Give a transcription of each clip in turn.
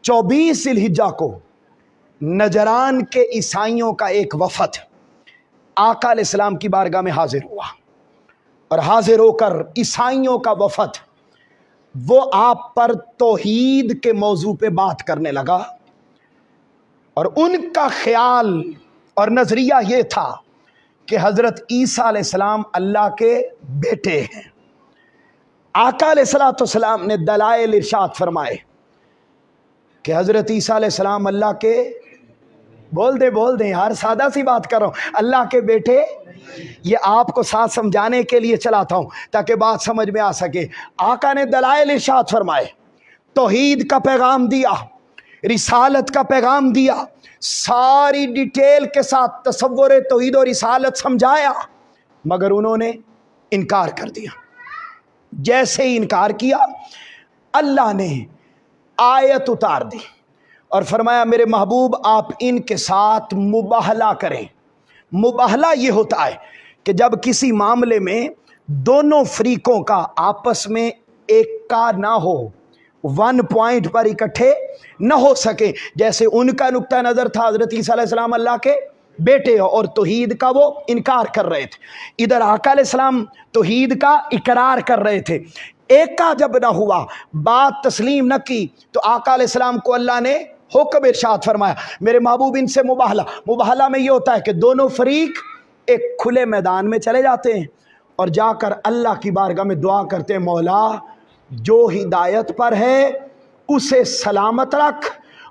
24 ذوالحجہ کو نجران کے عیسائیوں کا ایک وفد آقا علیہ السلام کی بارگاہ میں حاضر ہوا، اور حاضر ہو کر عیسائیوں کا وفد وہ آپ پر توحید کے موضوع پہ بات کرنے لگا، اور ان کا خیال اور نظریہ یہ تھا کہ حضرت عیسیٰ علیہ السلام اللہ کے بیٹے ہیں۔ آقا علیہ السلام نے دلائل ارشاد فرمائے کہ حضرت عیسیٰ علیہ السلام اللہ کے بول دیں یار، سادہ سی بات کر رہا ہوں، اللہ کے بیٹے، یہ آپ کو ساتھ سمجھانے کے لیے چلاتا ہوں تاکہ بات سمجھ میں آ سکے۔ آقا نے دلائل ارشاد فرمائے، توحید کا پیغام دیا، رسالت کا پیغام دیا، ساری ڈیٹیل کے ساتھ تصور توحید اور رسالت سمجھایا، مگر انہوں نے انکار کر دیا۔ جیسے ہی انکار کیا، اللہ نے آیت اتار دی اور فرمایا میرے محبوب آپ ان کے ساتھ مباہلہ کریں۔ مباہلہ یہ ہوتا ہے کہ جب کسی معاملے میں دونوں فریقوں کا آپس میں ایک کا نہ ہو، ون پوائنٹ پر اکٹھے نہ ہو سکے، جیسے ان کا نقطہ نظر تھا حضرت عیسیٰ علیہ السلام اللہ کے بیٹے اور توحید کا وہ انکار کر رہے تھے، ادھر آقا علیہ السلام توحید کا اقرار کر رہے تھے، ایک کا جب نہ ہوا، بات تسلیم نہ کی، تو آقا علیہ السلام کو اللہ نے حکم ارشاد فرمایا میرے محبوب ان سے مباہلہ میں یہ ہوتا ہے کہ دونوں فریق ایک کھلے میدان میں چلے جاتے ہیں اور جا کر اللہ کی بارگاہ میں دعا کرتے ہیں، مولا جو ہدایت پر ہے اسے سلامت رکھ،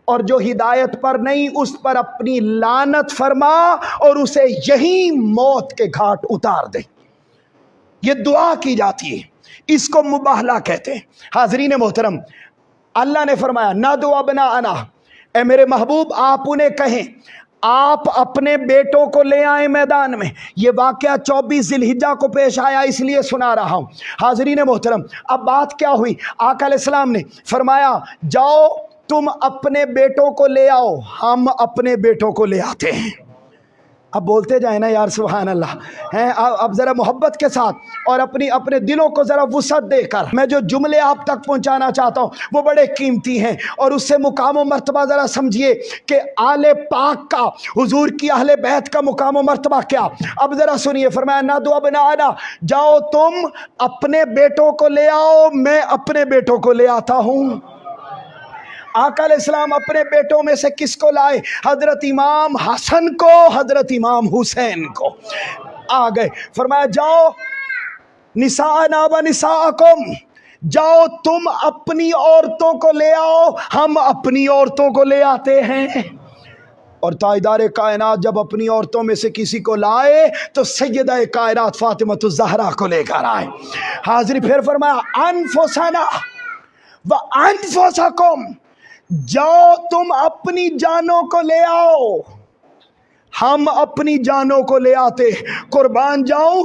اور جو ہدایت پر نہیں اس پر اپنی لعنت فرما اور اسے یہی موت کے گھاٹ اتار دے۔ یہ دعا کی جاتی ہے، اس کو مباہلہ کہتے ہیں۔ حاضرین محترم، اللہ نے فرمایا نادو ابناءنا، اے میرے محبوب آپ انہیں کہیں آپ اپنے بیٹوں کو لے آئیں میدان میں۔ یہ واقعہ 24 ذوالحجہ کو پیش آیا، اس لیے سنا رہا ہوں۔ حاضرین محترم، اب بات کیا ہوئی؟ آقا علیہ السلام نے فرمایا جاؤ تم اپنے بیٹوں کو لے آؤ، ہم اپنے بیٹوں کو لے آتے ہیں۔ اب بولتے جائیں نا یار، سبحان اللہ ہیں۔ اب ذرا محبت کے ساتھ اور اپنے دلوں کو ذرا وسعت دے کر میں جو جملے آپ تک پہنچانا چاہتا ہوں وہ بڑے قیمتی ہیں، اور اس سے مقام و مرتبہ ذرا سمجھیے کہ آل پاک کا، حضور کی اہل بیت کا مقام و مرتبہ کیا۔ اب ذرا سنیے، فرمایا نادو ابناءنا، جاؤ تم اپنے بیٹوں کو لے آؤ، میں اپنے بیٹوں کو لے آتا ہوں۔ آقا علیہ السلام اپنے بیٹوں میں سے کس کو لائے؟ حضرت امام حسن کو، حضرت امام حسین کو آ گئے۔ فرمایا جاؤ نساءنا و نساءکم، جاؤ تم اپنی عورتوں کو لے آؤ، ہم اپنی عورتوں کو لے آتے ہیں۔ اور تاجدار کائنات جب اپنی عورتوں میں سے کسی کو لائے تو سیدہ کائنات فاطمہ الزہرا کو لے کر آئے۔ حاضری پھر فرمایا انفسنا و انفسکم، جاؤ تم اپنی جانوں کو لے آؤ، ہم اپنی جانوں کو لے آتے۔ قربان جاؤں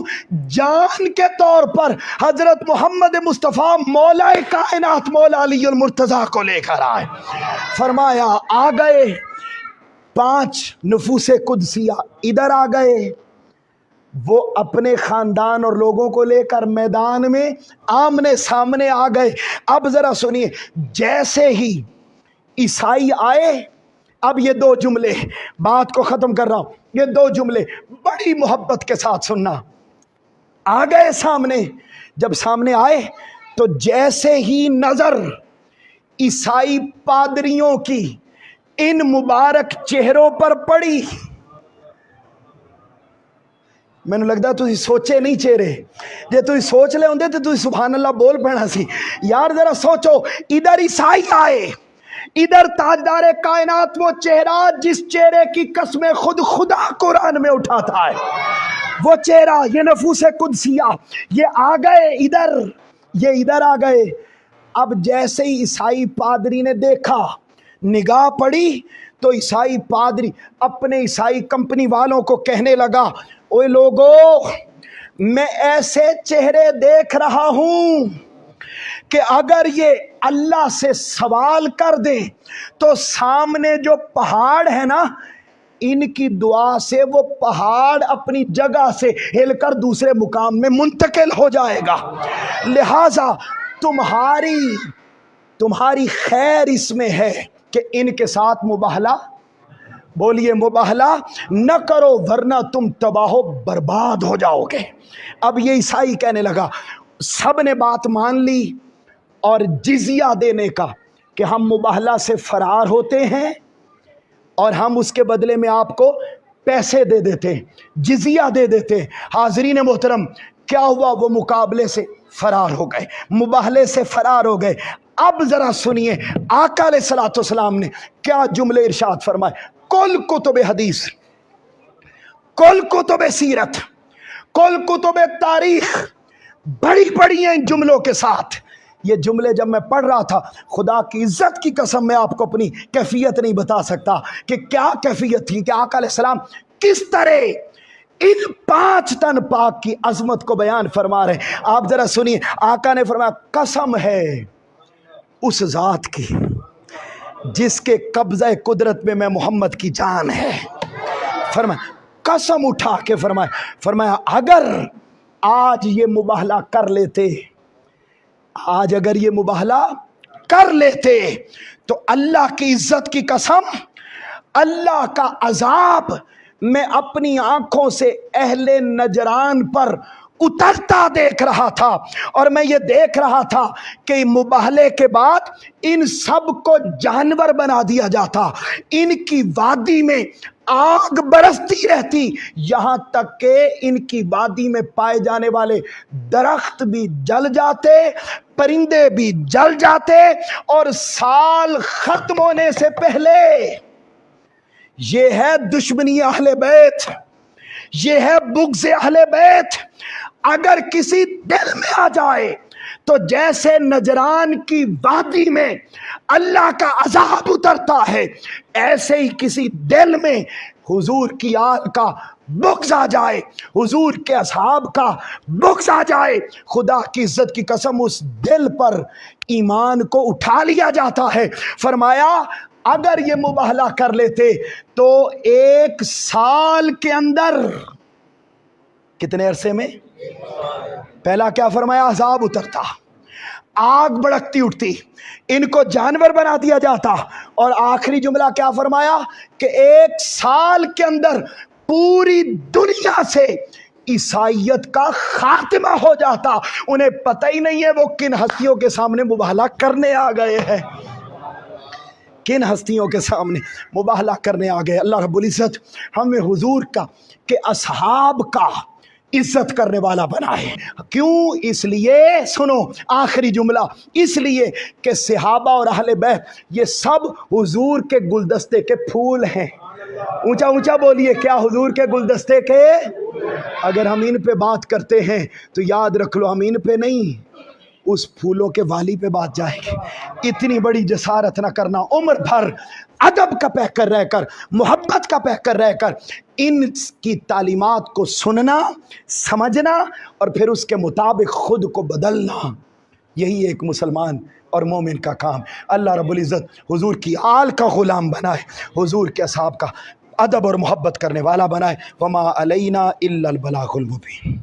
جان کے طور پر حضرت محمد مصطفیٰ مولا کائنات مولا علی المرتضیٰ کو لے کر آئے۔ فرمایا آ گئے 5 نفوس قدسیہ ادھر آ گئے، وہ اپنے خاندان اور لوگوں کو لے کر میدان میں آمنے سامنے آ گئے۔ اب ذرا سنیے، جیسے ہی عیسائی آئے، اب یہ 2 جملے، بات کو ختم کر رہا ہوں، یہ 2 جملے بڑی محبت کے ساتھ سننا۔ آ گئے سامنے، جب سامنے آئے تو جیسے ہی نظر عیسائی پادریوں کی ان مبارک چہروں پر پڑی، مینوں لگدا تسی سوچے نہیں چہرے، جے تسی سوچ لے ہوندے تو تسی سبحان اللہ بول پینا سی۔ یار ذرا سوچو، ادھر عیسائی آئے، ادھر تاجدار کائنات وہ چہرہ جس چہرے کی قسم خود خدا قرآن میں اٹھاتا ہے، وہ چہرہ، یہ نفوس قدسیہ، یہ آ گئے ادھر، یہ ادھر آ گئے۔ اب جیسے ہی عیسائی پادری نے دیکھا، نگاہ پڑی، تو عیسائی پادری اپنے عیسائی کمپنی والوں کو کہنے لگا اوے لوگو، میں ایسے چہرے دیکھ رہا ہوں کہ اگر یہ اللہ سے سوال کر دیں تو سامنے جو پہاڑ ہے نا، ان کی دعا سے وہ پہاڑ اپنی جگہ سے ہل کر دوسرے مقام میں منتقل ہو جائے گا، لہذا تمہاری خیر اس میں ہے کہ ان کے ساتھ مباہلہ، بولیے مباہلہ نہ کرو ورنہ تم تباہ و برباد ہو جاؤ گے۔ اب یہ عیسائی کہنے لگا، سب نے بات مان لی اور جزیہ دینے کا کہ ہم مباہلہ سے فرار ہوتے ہیں اور ہم اس کے بدلے میں آپ کو پیسے دے دیتے، جزیہ دے دیتے۔ حاضرین محترم، کیا ہوا؟ وہ مقابلے سے فرار ہو گئے، مباہلے سے فرار ہو گئے۔ اب ذرا سنیے آقا علیہ الصلوۃ والسلام نے کیا جملے ارشاد فرمائے۔ کل کتب حدیث، کل کتب سیرت، کل کتب تاریخ بڑی بڑی ہیں ان جملوں کے ساتھ۔ یہ جملے جب میں پڑھ رہا تھا، خدا کی عزت کی قسم میں آپ کو اپنی کیفیت نہیں بتا سکتا کہ کیا کیفیت تھی کہ آقا علیہ السلام کس طرح ان 5 تن پاک کی عظمت کو بیان فرما رہے ہیں۔ آپ ذرا سنیے، آقا نے فرمایا قسم ہے اس ذات کی جس کے قبضہ قدرت میں محمد کی جان ہے۔ فرمایا قسم اٹھا کے فرمایا اگر آج یہ مباہلہ کر لیتے، آج اگر یہ مباہلہ کر لیتے تو اللہ کی عزت کی قسم، اللہ کا عذاب میں اپنی آنکھوں سے اہل نجران پر اترتا دیکھ رہا تھا، اور میں یہ دیکھ رہا تھا کہ مباہلے کے بعد ان سب کو جانور بنا دیا جاتا، ان کی وادی میں آگ برستی رہتی، یہاں تک کہ ان کی وادی میں پائے جانے والے درخت بھی جل جاتے، پرندے بھی جل جاتے، اور سال ختم ہونے سے پہلے یہ ہے دشمنی اہل بیت، یہ ہے بغض اہل بیت، اگر کسی دل میں آ جائے تو جیسے نجران کی وادی میں اللہ کا عذاب اترتا ہے، ایسے ہی کسی دل میں حضور کی آل کا بغض آ جائے، حضور کے اصحاب کا بغض آ جائے، خدا کی عزت کی قسم اس دل پر ایمان کو اٹھا لیا جاتا ہے۔ فرمایا اگر یہ مباہلہ کر لیتے تو 1 سال کے اندر، کتنے عرصے میں؟ پہلا کیا فرمایا؟ عذاب اترتا، آگ بڑکتی اٹھتی، ان کو جانور بنا دیا جاتا، اور آخری جملہ کیا فرمایا کہ 1 سال کے اندر پوری دنیا سے عیسائیت کا خاتمہ ہو جاتا۔ انہیں پتہ ہی نہیں ہے وہ کن ہستیوں کے سامنے مباہلہ کرنے آ گئے ہیں، کن ہستیوں کے سامنے مباہلہ کرنے آ گئے۔ اللہ رب العزت ہمیں حضور کا کہ اصحاب کا عزت کرنے والا بنائے۔ کیوں؟ اس لیے سنو آخری جملہ، اس لیے کہ صحابہ اور اہل بیت یہ سب حضور کے گلدستے کے پھول ہیں۔ اونچا اونچا بولیے، کیا حضور کے گلدستے کے؟ اگر ہم ان پہ بات کرتے ہیں تو یاد رکھ لو ہم ان پہ نہیں، اس پھولوں کے والی پہ بات جائے گی۔ اتنی بڑی جسارت نہ کرنا، عمر بھر ادب کا پیکر رہ کر، محبت کا پیکر رہ کر ان کی تعلیمات کو سننا، سمجھنا اور پھر اس کے مطابق خود کو بدلنا، یہی ایک مسلمان اور مومن کا کام۔ اللہ رب العزت حضور کی آل کا غلام بنائے، حضور کے اصحاب کا ادب اور محبت کرنے والا بنائے۔ وما علینا الا البلاغ المبین۔